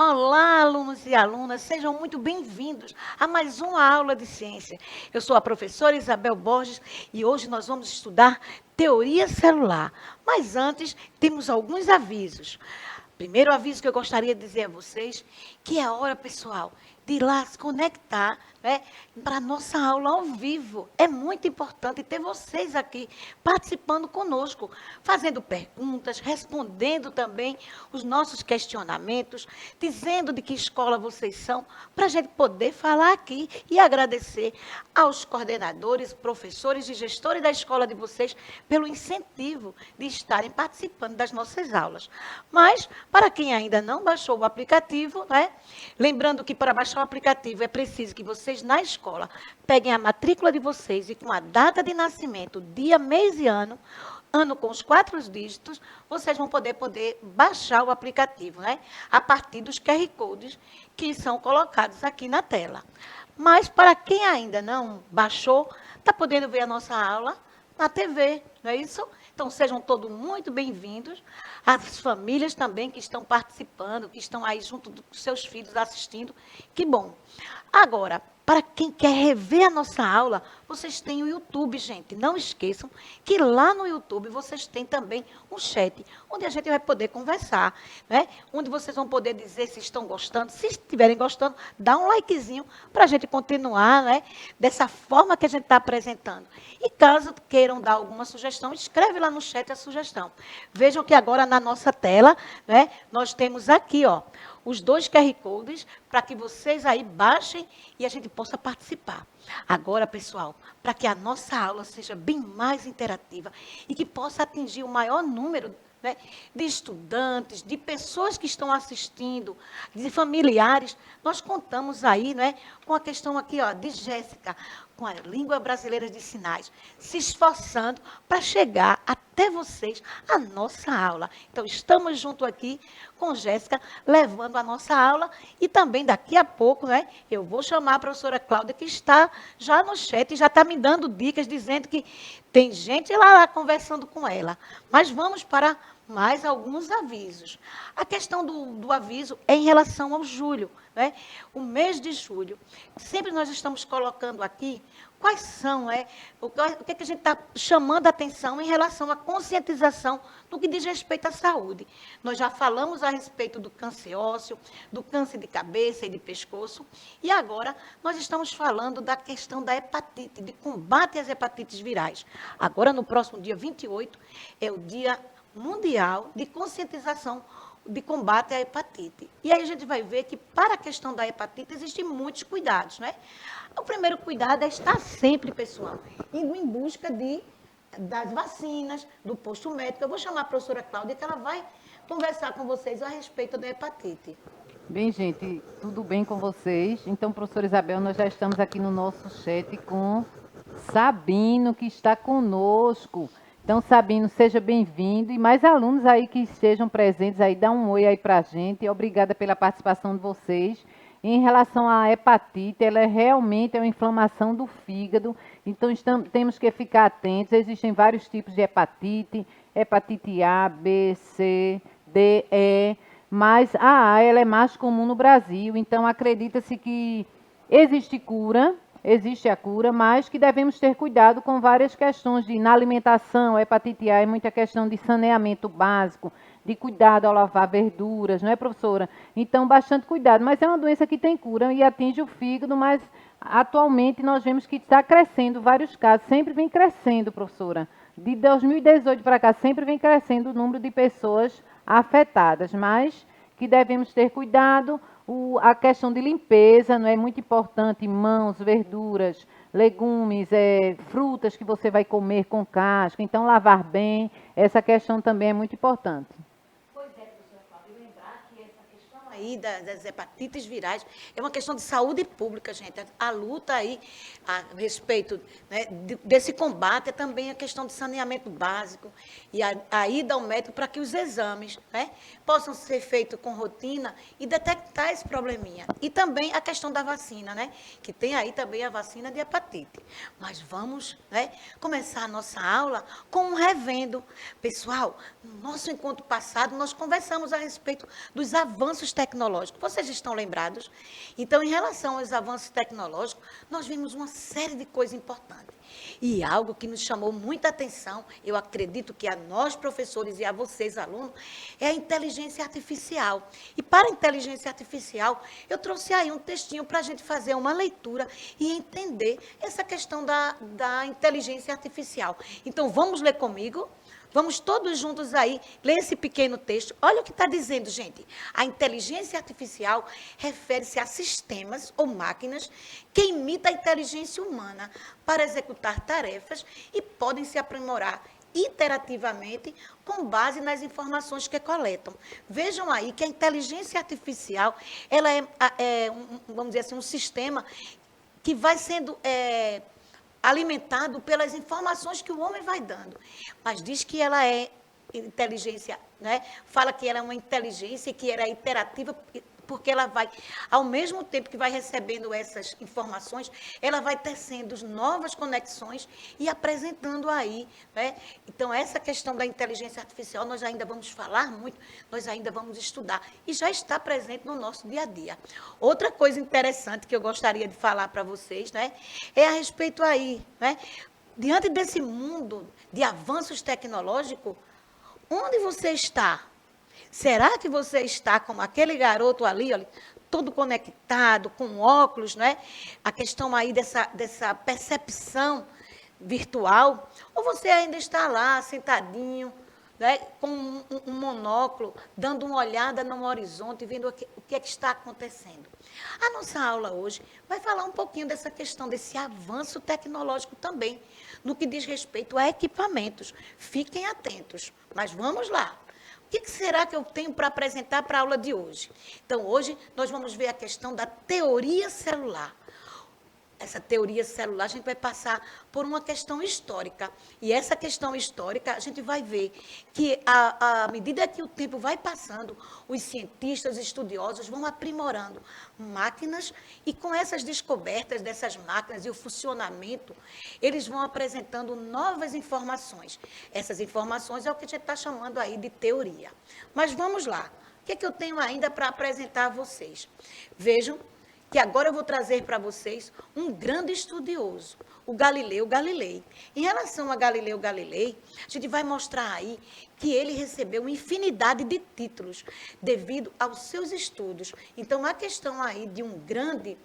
Olá, alunos e alunas, sejam muito bem-vindos a mais uma aula de ciência. Eu sou a professora Isabel Borges e hoje nós vamos estudar teoria celular. Mas antes, temos alguns avisos. Primeiro aviso que eu gostaria de dizer a vocês, que é hora, pessoal, de ir lá se conectar, né, para a nossa aula ao vivo. É muito importante ter vocês aqui participando conosco, fazendo perguntas, respondendo também os nossos questionamentos, dizendo de que escola vocês são, para a gente poder falar aqui e agradecer aos coordenadores, professores e gestores da escola de vocês pelo incentivo de estarem participando das nossas aulas. Mas, para quem ainda não baixou o aplicativo, né, lembrando que para baixar o aplicativo é preciso que vocês na escola peguem a matrícula de vocês e com a data de nascimento, dia, mês e ano com os 4 dígitos, vocês vão poder baixar o aplicativo, né? A partir dos QR Codes que são colocados aqui na tela. Mas para quem ainda não baixou, está podendo ver a nossa aula na TV, não é isso? Então, sejam todos muito bem-vindos. As famílias também que estão participando, que estão aí junto dos seus filhos assistindo. Que bom. Agora, para quem quer rever a nossa aula, vocês têm o YouTube, gente. Não esqueçam que lá no YouTube vocês têm também um chat, onde a gente vai poder conversar, né? Onde vocês vão poder dizer se estão gostando. Se estiverem gostando, dá um likezinho para a gente continuar, né? Dessa forma que a gente está apresentando. E caso queiram dar alguma sugestão, escreve lá no chat a sugestão. Vejam que agora na nossa tela, né, nós temos aqui, ó, os 2 QR Codes para que vocês aí baixem e a gente possa participar. Agora, pessoal, para que a nossa aula seja bem mais interativa e que possa atingir o maior número, né, de estudantes, de pessoas que estão assistindo, de familiares, nós contamos aí, né, com a questão aqui, ó, de Jéssica, com a Língua Brasileira de Sinais, se esforçando para chegar até vocês a nossa aula. Então, estamos junto aqui com Jéssica, levando a nossa aula e também daqui a pouco, né, eu vou chamar a professora Cláudia, que está já no chat e já está me dando dicas, dizendo que tem gente lá conversando com ela. Mas vamos para mais alguns avisos. A questão do aviso é em relação ao julho, né? O mês de julho. Sempre nós estamos colocando aqui quais são, o que é que a gente está chamando a atenção em relação à conscientização do que diz respeito à saúde. Nós já falamos a respeito do câncer ósseo, do câncer de cabeça e de pescoço, e agora nós estamos falando da questão da hepatite, de combate às hepatites virais. Agora, no próximo dia 28, é o Dia Mundial de Conscientização de Combate à Hepatite. E aí a gente vai ver que, para a questão da hepatite, existem muitos cuidados, né? O primeiro cuidado é estar sempre, pessoal, indo em busca das vacinas, do posto médico. Eu vou chamar a professora Cláudia, que ela vai conversar com vocês a respeito da hepatite. Bem, gente, tudo bem com vocês? Então, professora Isabel, nós já estamos aqui no nosso chat com Sabino, que está conosco. Então, Sabino, seja bem-vindo. E mais alunos aí que estejam presentes aí, dá um oi aí para a gente. Obrigada pela participação de vocês. Em relação à hepatite, ela realmente é uma inflamação do fígado. Então, temos que ficar atentos. Existem vários tipos de hepatite. Hepatite A, B, C, D, E. Mas a A, ela é mais comum no Brasil. Então, acredita-se que existe a cura, mas que devemos ter cuidado com várias questões na alimentação. A hepatite A é muita questão de saneamento básico, de cuidado ao lavar verduras, não é, professora? Então, bastante cuidado. Mas é uma doença que tem cura e atinge o fígado, mas atualmente nós vemos que está crescendo vários casos. Sempre vem crescendo, professora. De 2018 para cá, sempre vem crescendo o número de pessoas afetadas, mas que devemos ter cuidado. A questão de limpeza, não é muito importante, mãos, verduras, legumes, frutas que você vai comer com casca, então lavar bem, essa questão também é muito importante. Pois é, professora Cláudia, lembrar que essa questão aí das hepatites virais é uma questão de saúde pública, gente. A luta aí a respeito, né, desse combate é também a questão de saneamento básico e a ida ao médico para que os exames, né, possam ser feitos com rotina e detectar esse probleminha. E também a questão da vacina, né, que tem aí também a vacina de hepatite. Mas vamos, né, começar a nossa aula com um revendo. Pessoal, no nosso encontro passado, nós conversamos a respeito dos avanços tecnológicos tecnológico. Vocês estão lembrados? Então, em relação aos avanços tecnológicos, nós vimos uma série de coisas importantes. E algo que nos chamou muita atenção, eu acredito que a nós, professores, e a vocês, alunos, é a inteligência artificial. E para a inteligência artificial, eu trouxe aí um textinho para a gente fazer uma leitura e entender essa questão da inteligência artificial. Então, vamos ler comigo? Vamos todos juntos aí ler esse pequeno texto. Olha o que está dizendo, gente. A inteligência artificial refere-se a sistemas ou máquinas que imitam a inteligência humana para executar tarefas e podem se aprimorar iterativamente com base nas informações que coletam. Vejam aí que a inteligência artificial, ela vamos dizer assim, um sistema que vai sendo alimentado pelas informações que o homem vai dando. Mas diz que ela é inteligência, né? Fala que ela é uma inteligência que era iterativa, porque ela vai, ao mesmo tempo que vai recebendo essas informações, ela vai tecendo novas conexões e apresentando aí, né? Então, essa questão da inteligência artificial, nós ainda vamos falar muito, nós ainda vamos estudar, e já está presente no nosso dia a dia. Outra coisa interessante que eu gostaria de falar para vocês, né, é a respeito aí, né, diante desse mundo de avanços tecnológicos, onde você está? Será que você está como aquele garoto ali, olha, todo conectado, com óculos, né? A questão aí dessa percepção virtual? Ou você ainda está lá, sentadinho, né, com um monóculo, dando uma olhada no horizonte, vendo o que é que está acontecendo? A nossa aula hoje vai falar um pouquinho dessa questão, desse avanço tecnológico também, no que diz respeito a equipamentos. Fiquem atentos, mas vamos lá. O que será que eu tenho para apresentar para a aula de hoje? Então, hoje nós vamos ver a questão da teoria celular. Essa teoria celular, a gente vai passar por uma questão histórica. E essa questão histórica, a gente vai ver que, à medida que o tempo vai passando, os cientistas, os estudiosos vão aprimorando máquinas, e com essas descobertas dessas máquinas e o funcionamento, eles vão apresentando novas informações. Essas informações é o que a gente está chamando aí de teoria. Mas vamos lá. O que é que eu tenho ainda para apresentar a vocês? Vejam que agora eu vou trazer para vocês um grande estudioso, o Galileu Galilei. Em relação a Galileu Galilei, a gente vai mostrar aí que ele recebeu uma infinidade de títulos devido aos seus estudos. Então, a questão aí de um grande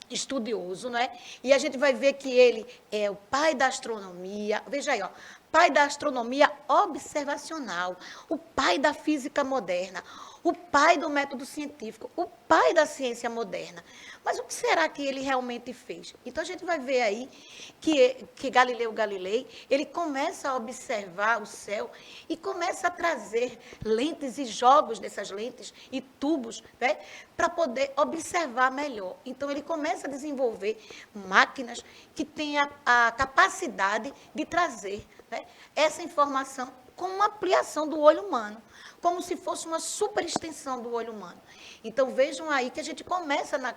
estudioso, não é? E a gente vai ver que ele é o pai da astronomia. Veja aí, ó, pai da astronomia observacional, o pai da física moderna, o pai do método científico, o pai da ciência moderna. Mas o que será que ele realmente fez? Então, a gente vai ver aí que Galileu Galilei, ele começa a observar o céu e começa a trazer lentes e jogos dessas lentes e tubos, né, para poder observar melhor. Então, ele começa a desenvolver máquinas que têm a capacidade de trazer, né, essa informação com uma ampliação do olho humano, como se fosse uma super extensão do olho humano. Então, vejam aí que a gente começa na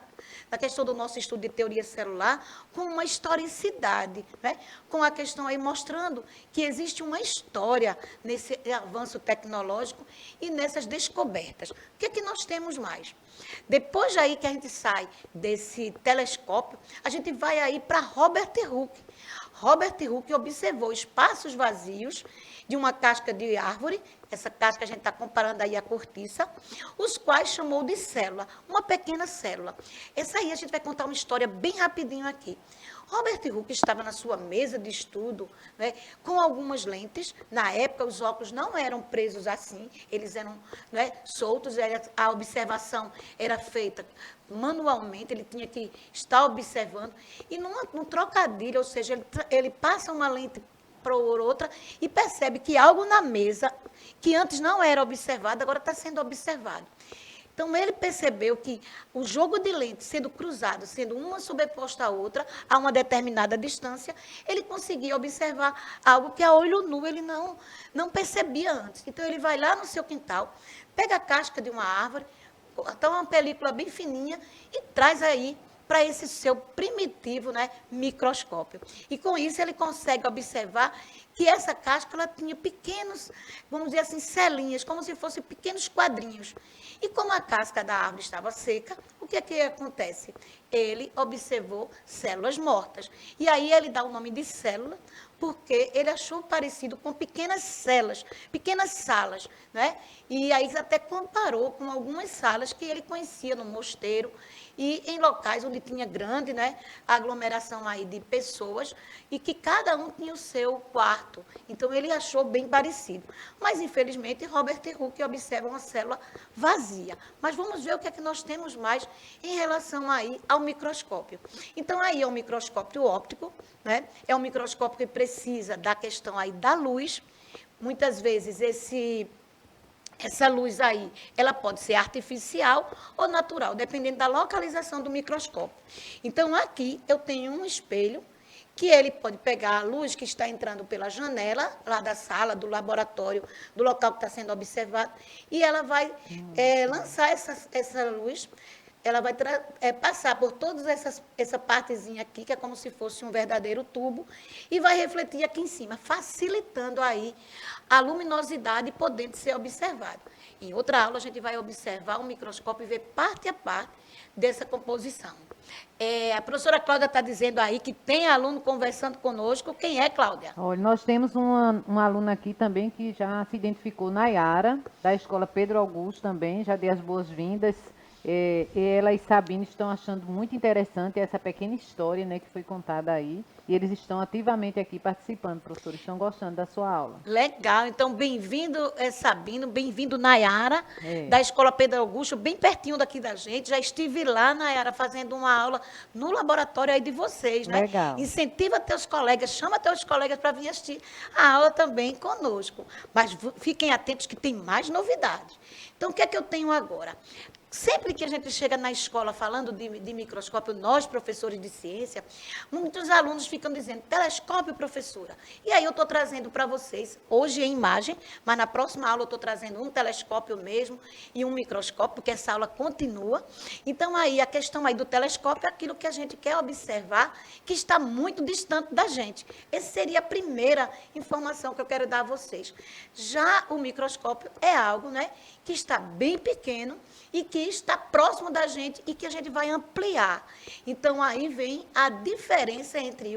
questão do nosso estudo de teoria celular com uma historicidade, né? Com a questão aí mostrando que existe uma história nesse avanço tecnológico e nessas descobertas. O que é que nós temos mais? Depois aí que a gente sai desse telescópio, a gente vai aí para Robert Hooke. Robert Hooke observou espaços vazios de uma casca de árvore, essa casca a gente está comparando aí a cortiça, os quais chamou de célula, uma pequena célula. Essa aí a gente vai contar uma história bem rapidinho aqui. Robert Hooke estava na sua mesa de estudo, né, com algumas lentes. Na época, os óculos não eram presos assim, eles eram, né, soltos, a observação era feita manualmente, ele tinha que estar observando. E num trocadilho, ou seja, ele passa uma lente para outra e percebe que algo na mesa, que antes não era observado, agora está sendo observado. Então, ele percebeu que o jogo de lentes sendo cruzado, sendo uma sobreposta à outra, a uma determinada distância, ele conseguia observar algo que a olho nu ele não percebia antes. Então, ele vai lá no seu quintal, pega a casca de uma árvore, então uma película bem fininha e traz aí para esse seu primitivo, né, microscópio. E com isso ele consegue observar que essa casca ela tinha pequenos, vamos dizer assim, celinhas, como se fossem pequenos quadrinhos. E como a casca da árvore estava seca, o que é que acontece? Ele observou células mortas. E aí ele dá o nome de célula, porque ele achou parecido com pequenas células, pequenas salas, né? E aí até comparou com algumas salas que ele conhecia no mosteiro e em locais onde tinha grande, né, aglomeração aí de pessoas e que cada um tinha o seu quarto. Então ele achou bem parecido. Mas infelizmente Robert Hooke observa uma célula vazia. Mas vamos ver o que é que nós temos mais em relação aí ao microscópio. Então aí é um microscópio óptico, né? É um microscópio que precisa da questão aí da luz. Muitas vezes essa luz aí, ela pode ser artificial ou natural, dependendo da localização do microscópio. Então, aqui eu tenho um espelho que ele pode pegar a luz que está entrando pela janela, lá da sala, do laboratório, do local que está sendo observado, e ela vai lançar essa luz, ela vai passar por toda essa partezinha aqui, que é como se fosse um verdadeiro tubo, e vai refletir aqui em cima, facilitando aí a luminosidade podendo ser observada. Em outra aula, a gente vai observar o microscópio e ver parte a parte dessa composição. A professora Cláudia está dizendo aí que tem aluno conversando conosco. Quem é, Cláudia? Olha, nós temos uma aluna aqui também que já se identificou, Nayara, da Escola Pedro Augusto também, já dei as boas-vindas. Ela e Sabine estão achando muito interessante essa pequena história, né, que foi contada aí. E eles estão ativamente aqui participando, professor. Estão gostando da sua aula. Legal. Então, bem-vindo, Sabino, bem-vindo, Nayara, da Escola Pedro Augusto, bem pertinho daqui da gente. Já estive lá, Nayara, fazendo uma aula no laboratório aí de vocês, né? Legal. Incentiva teus colegas, chama teus colegas para vir assistir a aula também conosco. Mas fiquem atentos que tem mais novidades. Então, o que é que eu tenho agora? Sempre que a gente chega na escola falando de microscópio, nós, professores de ciência, muitos alunos ficam dizendo, telescópio, professora. E aí eu estou trazendo para vocês, hoje em imagem, mas na próxima aula eu estou trazendo um telescópio mesmo e um microscópio, porque essa aula continua. Então, aí, a questão aí do telescópio é aquilo que a gente quer observar, que está muito distante da gente. Essa seria a primeira informação que eu quero dar a vocês. Já o microscópio é algo, né, que está bem pequeno e que está próximo da gente e que a gente vai ampliar. Então, aí vem a diferença entre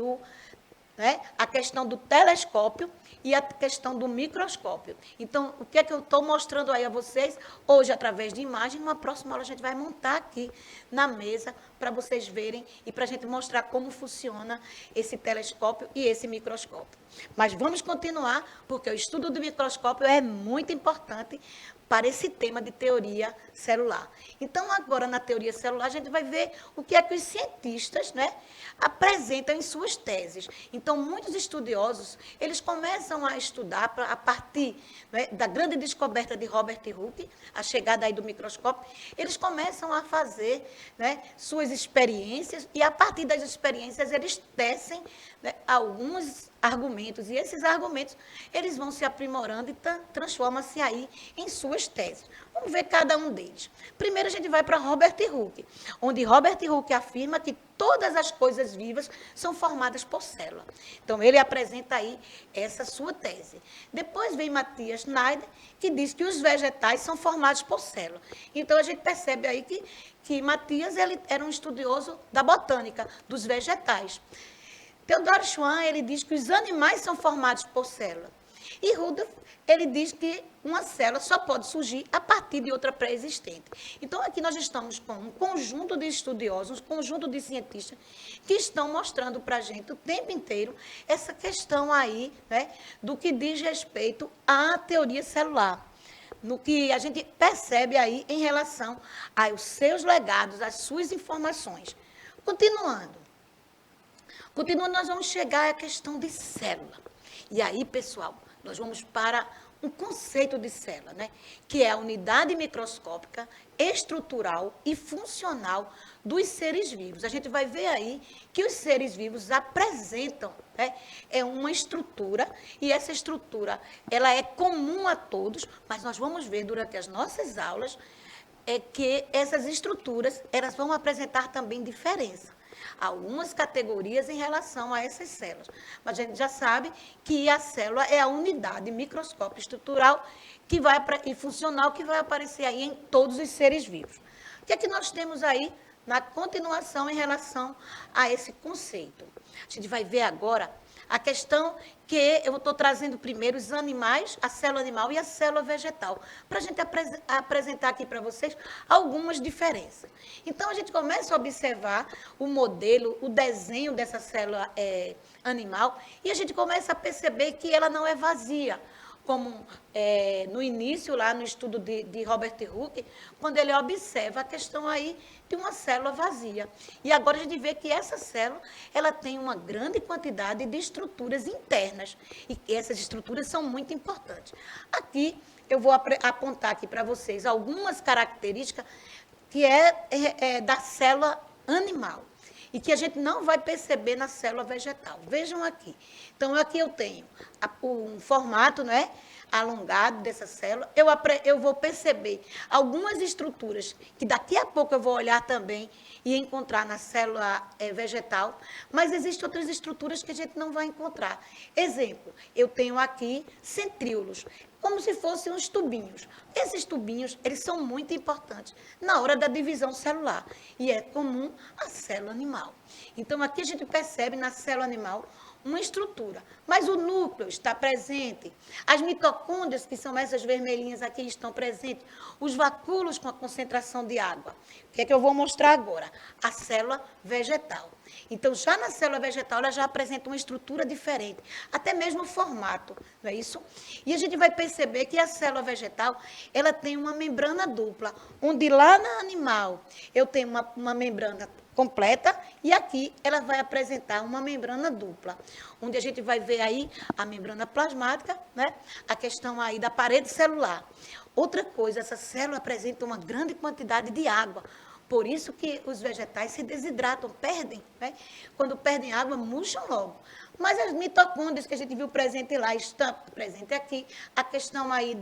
a questão do telescópio e a questão do microscópio. Então, o que é que eu estou mostrando aí a vocês, hoje, através de imagem, numa próxima aula a gente vai montar aqui na mesa para vocês verem e para a gente mostrar como funciona esse telescópio e esse microscópio. Mas vamos continuar, porque o estudo do microscópio é muito importante para esse tema de teoria celular. Então, agora, na teoria celular, a gente vai ver o que é que os cientistas, né, apresentam em suas teses. Então, muitos estudiosos, eles começam a estudar a partir, né, da grande descoberta de Robert Hooke, a chegada aí do microscópio, eles começam a fazer, né, suas experiências e, a partir das experiências, eles tecem, né, alguns argumentos, e esses argumentos eles vão se aprimorando e transformam-se aí em suas teses. Vamos ver cada um deles. Primeiro a gente vai para Robert Hooke, onde Robert Hooke afirma que todas as coisas vivas são formadas por célula. Então, ele apresenta aí essa sua tese. Depois vem Matthias Schneider, que diz que os vegetais são formados por célula. Então, a gente percebe aí que Matthias ele era um estudioso da botânica, dos vegetais. Theodor Schwann, ele diz que os animais são formados por célula. E Rudolf, ele diz que uma célula só pode surgir a partir de outra pré-existente. Então, aqui nós estamos com um conjunto de estudiosos, um conjunto de cientistas que estão mostrando para a gente o tempo inteiro essa questão aí, né, do que diz respeito à teoria celular. No que a gente percebe aí em relação aos seus legados, às suas informações. Continuando, nós vamos chegar à questão de célula. E aí, pessoal, nós vamos para um conceito de célula, né? Que é a unidade microscópica, estrutural e funcional dos seres vivos. A gente vai ver aí que os seres vivos apresentam, né, uma estrutura, e essa estrutura ela é comum a todos, mas nós vamos ver durante as nossas aulas é que essas estruturas, elas vão apresentar também diferença. Algumas categorias em relação a essas células. Mas a gente já sabe que a célula é a unidade microscópica estrutural e funcional que vai aparecer aí em todos os seres vivos. O que é que nós temos aí na continuação em relação a esse conceito? A gente vai ver agora a questão que eu estou trazendo primeiro os animais, a célula animal e a célula vegetal, para a gente apresentar aqui para vocês algumas diferenças. Então, a gente começa a observar o modelo, o desenho dessa célula animal, e a gente começa a perceber que ela não é vazia, como no início, lá no estudo de Robert Hooke, quando ele observa a questão aí de uma célula vazia. E agora a gente vê que essa célula, ela tem uma grande quantidade de estruturas internas, e essas estruturas são muito importantes. Aqui, eu vou apontar aqui para vocês algumas características que da célula animal, e que a gente não vai perceber na célula vegetal. Vejam aqui. Então, aqui eu tenho um formato, não é, alongado dessa célula. Eu vou perceber algumas estruturas que daqui a pouco eu vou olhar também e encontrar na célula vegetal, mas existem outras estruturas que a gente não vai encontrar. Exemplo, eu tenho aqui centríolos, como se fossem uns tubinhos. Esses tubinhos, eles são muito importantes na hora da divisão celular, e é comum à célula animal. Então, aqui a gente percebe na célula animal uma estrutura, mas o núcleo está presente, as mitocôndrias, que são essas vermelhinhas aqui, estão presentes, os vacúolos com a concentração de água. O que é que eu vou mostrar agora? A célula vegetal. Então, já na célula vegetal, ela já apresenta uma estrutura diferente, até mesmo o formato, não é isso? E a gente vai perceber que a célula vegetal, ela tem uma membrana dupla, onde lá na animal eu tenho uma membrana completa, e aqui ela vai apresentar uma membrana dupla, onde a gente vai ver aí a membrana plasmática, né? A questão aí da parede celular. Outra coisa, essa célula apresenta uma grande quantidade de água, por isso que os vegetais se desidratam, perdem, né? Quando perdem água, murcham logo. Mas as mitocôndrias que a gente viu presente lá, estão presente aqui, a questão aí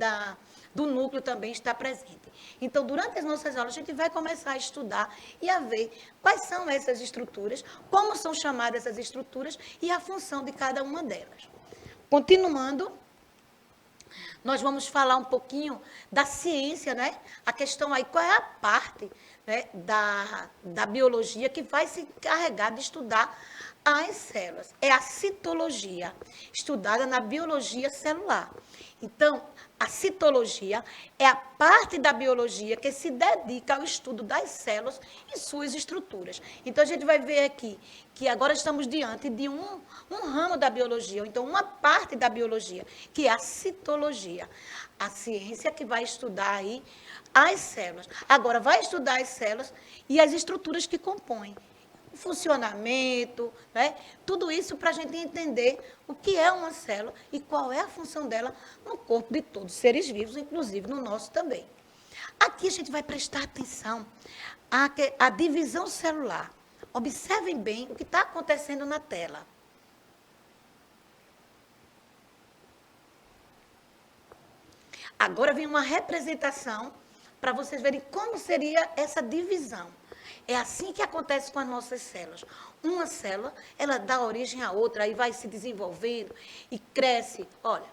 do núcleo também está presente. Então, durante as nossas aulas, a gente vai começar a estudar e a ver quais são essas estruturas, como são chamadas essas estruturas e a função de cada uma delas. Continuando, nós vamos falar um pouquinho da ciência, né? A questão aí, qual é a parte, né, da biologia que vai se encarregar de estudar as células. É a citologia, estudada na biologia celular. Então, a citologia é a parte da biologia que se dedica ao estudo das células e suas estruturas. Então, a gente vai ver aqui que agora estamos diante de um ramo da biologia, ou então uma parte da biologia, que é a citologia. A ciência que vai estudar aí as células. Agora, vai estudar as células e as estruturas que compõem. Funcionamento, né? Tudo isso para a gente entender o que é uma célula e qual é a função dela no corpo de todos os seres vivos, inclusive no nosso também. Aqui a gente vai prestar atenção à divisão celular. Observem bem o que está acontecendo na tela. Agora vem uma representação para vocês verem como seria essa divisão. É assim que acontece com as nossas células. Uma célula, ela dá origem à outra, aí vai se desenvolvendo e cresce. Olha,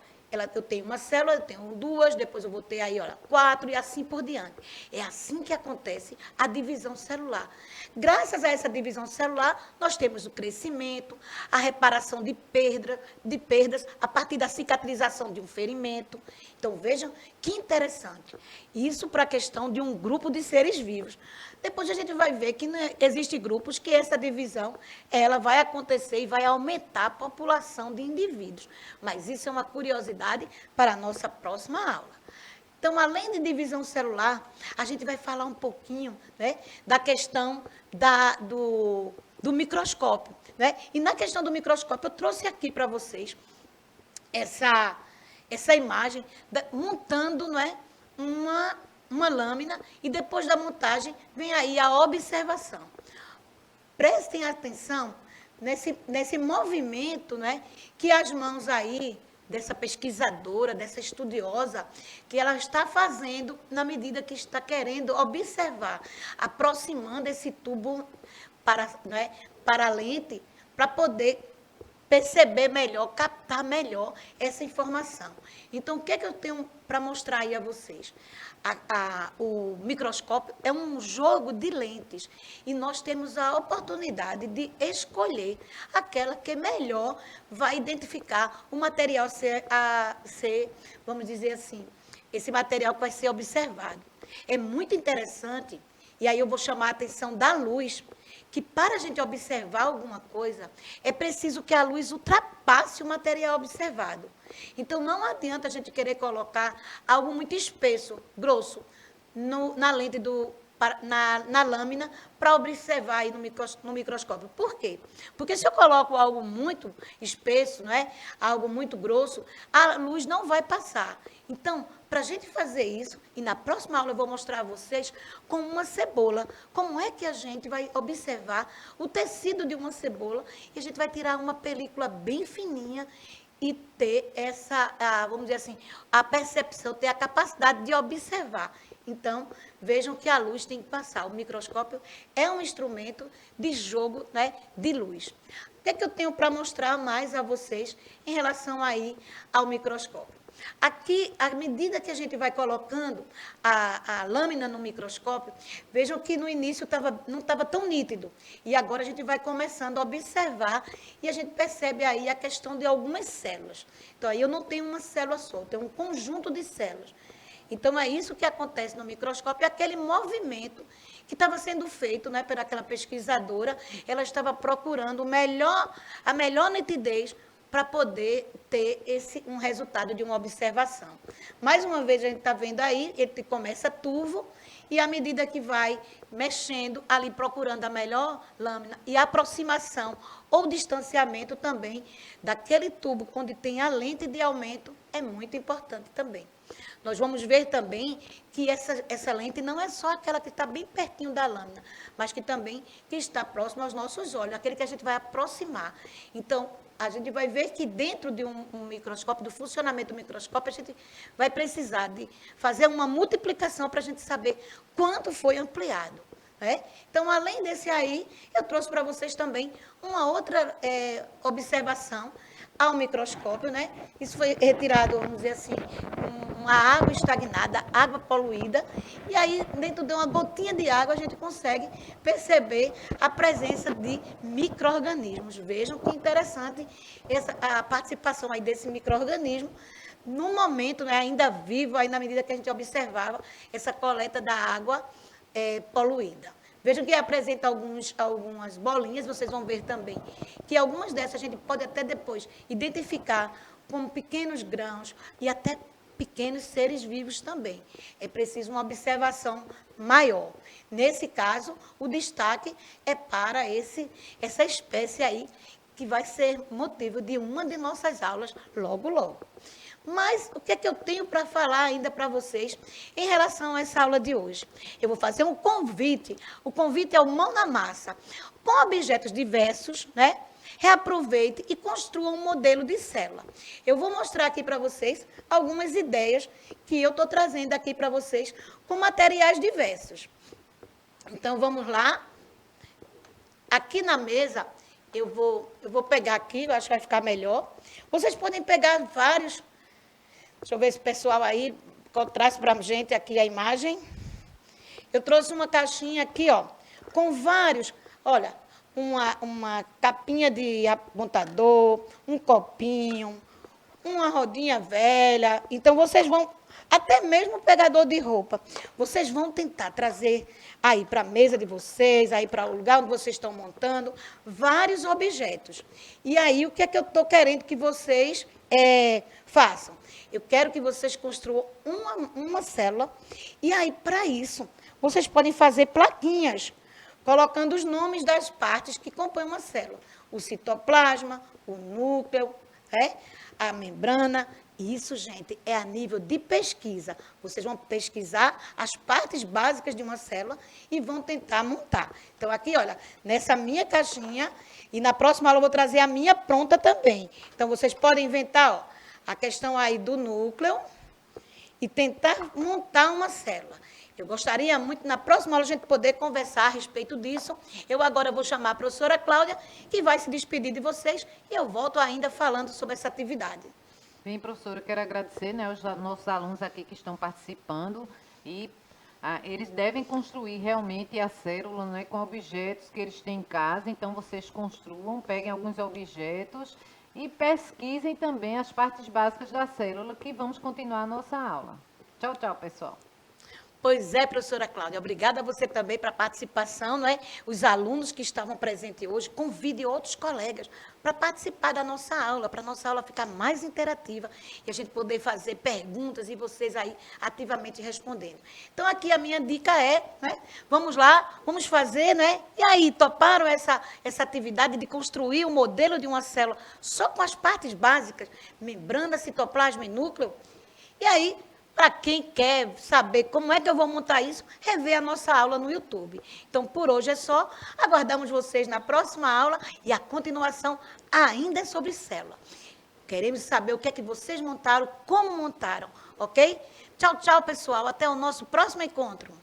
eu tenho uma célula, eu tenho duas, depois eu vou ter aí, olha, 4 e assim por diante. É assim que acontece a divisão celular. Graças a essa divisão celular, nós temos o crescimento, a reparação de perdas a partir da cicatrização de um ferimento. Então, vejam que interessante. Isso para a questão de um grupo de seres vivos. Depois a gente vai ver que existem grupos que essa divisão ela vai acontecer e vai aumentar a população de indivíduos. Mas isso é uma curiosidade para a nossa próxima aula. Então, além de divisão celular, a gente vai falar um pouquinho, né, da questão do microscópio. Né? E na questão do microscópio, eu trouxe aqui para vocês essa imagem montando, não é, uma lâmina, e depois da montagem vem aí a observação. Prestem atenção nesse movimento, né, que as mãos aí dessa pesquisadora, dessa estudiosa, que ela está fazendo na medida que está querendo observar, aproximando esse tubo para, né, para a lente, para poder perceber melhor, captar melhor essa informação. Então, o que é que eu tenho para mostrar aí a vocês? O microscópio é um jogo de lentes e nós temos a oportunidade de escolher aquela que melhor vai identificar o material ser, vamos dizer assim, esse material que vai ser observado. É muito interessante, e aí eu vou chamar a atenção da luz, que para a gente observar alguma coisa, é preciso que a luz ultrapasse o material observado. Então, não adianta a gente querer colocar algo muito espesso, grosso, na lente na lâmina, para observar aí no microscópio. Por quê? Porque se eu coloco algo muito espesso, né, algo muito grosso, a luz não vai passar. Então, para a gente fazer isso, e na próxima aula eu vou mostrar a vocês com uma cebola, como é que a gente vai observar o tecido de uma cebola, e a gente vai tirar uma película bem fininha e ter vamos dizer assim, a percepção, ter a capacidade de observar. Então, vejam que a luz tem que passar. O microscópio é um instrumento de jogo, né, de luz. O que é que eu tenho para mostrar mais a vocês em relação aí ao microscópio? Aqui, à medida que a gente vai colocando a lâmina no microscópio, vejam que no início não estava tão nítido. E agora a gente vai começando a observar e a gente percebe aí a questão de algumas células. Então, aí eu não tenho uma célula só, eu tenho um conjunto de células. Então, é isso que acontece no microscópio, é aquele movimento que estava sendo feito, né, por aquela pesquisadora. Ela estava procurando a melhor nitidez para poder ter um resultado de uma observação. Mais uma vez, a gente está vendo aí, ele começa turvo, e à medida que vai mexendo, ali procurando a melhor lâmina, e a aproximação ou distanciamento também daquele tubo onde tem a lente de aumento, é muito importante também. Nós vamos ver também que essa lente não é só aquela que está bem pertinho da lâmina, mas que também que está próximo aos nossos olhos, aquele que a gente vai aproximar. Então, a gente vai ver que dentro de um microscópio, do funcionamento do microscópio, a gente vai precisar de fazer uma multiplicação para a gente saber quanto foi ampliado. Né? Então, além desse aí, eu trouxe para vocês também uma outra observação ao microscópio, né? Isso foi retirado, vamos dizer assim, uma água estagnada, água poluída, e aí dentro de uma gotinha de água a gente consegue perceber a presença de micro-organismos. Vejam que interessante a participação aí desse micro-organismo no momento, né, ainda vivo, aí na medida que a gente observava essa coleta da água poluída. Vejam que apresenta algumas bolinhas, vocês vão ver também que algumas dessas a gente pode até depois identificar como pequenos grãos e até pequenos seres vivos também. É preciso uma observação maior. Nesse caso, o destaque é para essa espécie aí, que vai ser motivo de uma de nossas aulas logo, logo. Mas o que é que eu tenho para falar ainda para vocês em relação a essa aula de hoje? Eu vou fazer um convite. O convite é o Mão na Massa. Com objetos diversos, né? Reaproveite e construa um modelo de célula. Eu vou mostrar aqui para vocês algumas ideias que eu estou trazendo aqui para vocês com materiais diversos. Então, vamos lá. Aqui na mesa, eu vou pegar aqui, eu acho que vai ficar melhor. Vocês podem pegar vários. Deixa eu ver se o pessoal aí traz para a gente aqui a imagem. Eu trouxe uma caixinha aqui, ó, com vários, olha, uma capinha de apontador, um copinho, uma rodinha velha. Então, vocês vão, até mesmo pegador de roupa, vocês vão tentar trazer aí para a mesa de vocês, aí para o lugar onde vocês estão montando, vários objetos. E aí, o que é que eu estou querendo que vocês façam? Eu quero que vocês construam uma célula, e aí, para isso, vocês podem fazer plaquinhas, colocando os nomes das partes que compõem uma célula. O citoplasma, o núcleo, a membrana. Isso, gente, é a nível de pesquisa. Vocês vão pesquisar as partes básicas de uma célula e vão tentar montar. Então, aqui, olha, nessa minha caixinha, e na próxima aula eu vou trazer a minha pronta também. Então, vocês podem inventar, ó, a questão aí do núcleo e tentar montar uma célula. Eu gostaria muito, na próxima aula, a gente poder conversar a respeito disso. Eu agora vou chamar a professora Cláudia, que vai se despedir de vocês, e eu volto ainda falando sobre essa atividade. Bem, professora, eu quero agradecer, né, os nossos alunos aqui que estão participando e eles devem construir realmente a célula, né, com objetos que eles têm em casa. Então, vocês construam, peguem alguns objetos e pesquisem também as partes básicas da célula, que vamos continuar a nossa aula. Tchau, tchau, pessoal. Pois é, professora Cláudia, obrigada a você também para a participação, não é? Os alunos que estavam presentes hoje, convide outros colegas para participar da nossa aula, para a nossa aula ficar mais interativa e a gente poder fazer perguntas e vocês aí ativamente respondendo. Então, aqui a minha dica é, né? Vamos lá, vamos fazer, né? E aí, toparam essa atividade de construir o modelo de uma célula só com as partes básicas, membrana, citoplasma e núcleo? E aí, para quem quer saber como é que eu vou montar isso, rever a nossa aula no YouTube. Então, por hoje é só. Aguardamos vocês na próxima aula e a continuação ainda é sobre célula. Queremos saber o que é que vocês montaram, como montaram, ok? Tchau, tchau, pessoal. Até o nosso próximo encontro.